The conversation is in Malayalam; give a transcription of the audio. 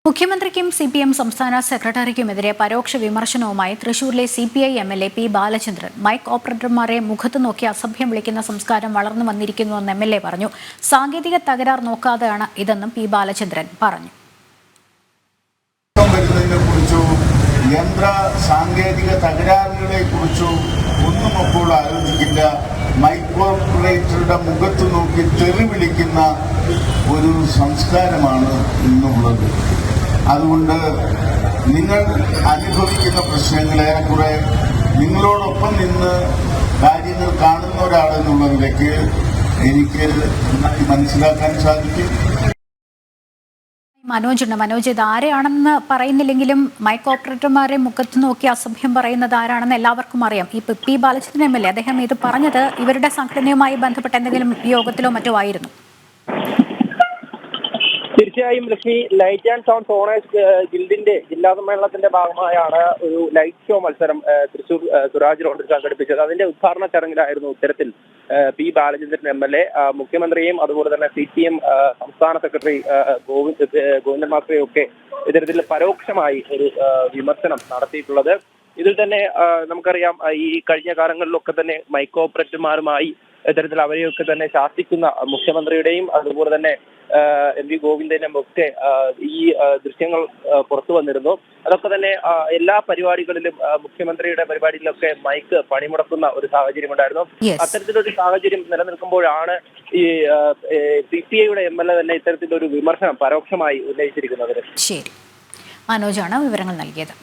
മുഖ്യമന്ത്രിക്കും CPM സംസ്ഥാന സെക്രട്ടറിക്കുമെതിരെ പരോക്ഷ വിമർശനവുമായി തൃശൂരിലെ CPI MLA P Balachandran mike ഓപ്പറേറ്റർമാരെ മുഖത്ത് നോക്കി അസഭ്യം വിളിക്കുന്ന സംസ്കാരം വളർന്നു വന്നിരിക്കുന്നുവെന്ന് MLA പറഞ്ഞു. സാങ്കേതിക തകരാർ നോക്കാതെയാണ് ഇതെന്നും പി ബാലചന്ദ്രൻ പറഞ്ഞു. യന്ത്ര സാങ്കേതിക തകരാറുകളെ കുറിച്ചോ ഒന്നും അപ്പോൾ ആലോചിക്കില്ല. മൈക്ക് ഓപ്പറേറ്ററുടെ മുഖത്ത് നോക്കി തെറി വിളിക്കുന്ന ഒരു സംസ്കാരമാണ് ഇന്നുള്ളത്. അതുകൊണ്ട് നിങ്ങൾ അനുഭവിക്കുന്ന പ്രശ്നങ്ങൾ ഏറെക്കുറെ നിങ്ങളോടൊപ്പം നിന്ന് കാര്യങ്ങൾ കാണുന്ന ഒരാളെന്നുള്ള നിലയ്ക്ക് എനിക്ക് മനസ്സിലാക്കാൻ സാധിക്കും. മനോജ് ഇത് ആരെയാണെന്ന് പറയുന്നില്ലെങ്കിലും മൈക്ക് ഓപ്പറേറ്റർമാരെ മുഖത്ത് നോക്കി അസഭ്യം പറയുന്നത് ആരാണെന്ന് എല്ലാവർക്കും അറിയാം. ഈ പി ബാലചന്ദ്രൻ MLA അദ്ദേഹം ഇത് പറഞ്ഞത് ഇവരുടെ സംഘടനയുമായി ബന്ധപ്പെട്ട എന്തെങ്കിലും യോഗത്തിലോ മറ്റോ ആയിരുന്നു? തീർച്ചയായും Lakshmi, light and sound owners ഗിൽഡിന്റെ ജില്ലാ സമ്മേളനത്തിന്റെ ഭാഗമായാണ് ഒരു ലൈറ്റ് ഷോ മത്സരം തൃശൂർ സുരാജ് റോഡിൽ സംഘടിപ്പിച്ചത്. അതിന്റെ ഉദ്ഘാടന ചടങ്ങിലായിരുന്നു ഇത്തരത്തിൽ പി ബാലചന്ദ്രൻ MLA മുഖ്യമന്ത്രിയെയും അതുപോലെ തന്നെ CPM സംസ്ഥാന സെക്രട്ടറി ഗോവിന്ദൻ മാസ്റ്ററെയും ഒക്കെ ഇത്തരത്തിൽ പരോക്ഷമായി ഒരു വിമർശനം നടത്തിയിട്ടുള്ളത്. ഇതിൽ തന്നെ നമുക്കറിയാം, ഈ കഴിഞ്ഞ കാലങ്ങളിലൊക്കെ തന്നെ മൈക്ക് ഓപ്പറേറ്റർമാരുമായി ഇത്തരത്തിൽ അവരെയൊക്കെ തന്നെ ശാസിക്കുന്ന മുഖ്യമന്ത്രിയുടെയും അതുപോലെ തന്നെ MV ഗോവിന്ദനും ഒക്കെ ഈ ദൃശ്യങ്ങൾ പുറത്തു വന്നിരുന്നു. അതൊക്കെ തന്നെ എല്ലാ പരിപാടികളിലും മുഖ്യമന്ത്രിയുടെ പരിപാടികളിലൊക്കെ മൈക്ക് പണിമുടക്കുന്ന ഒരു സാഹചര്യം ഉണ്ടായിരുന്നു. അത്തരത്തിലൊരു സാഹചര്യം നിലനിൽക്കുമ്പോഴാണ് ഈ CPIയുടെ MLA തന്നെ ഇത്തരത്തിലൊരു വിമർശനം പരോക്ഷമായി ഉന്നയിച്ചിരിക്കുന്നത്. ശരി, മനോജാണ് വിവരങ്ങൾ നൽകിയത്.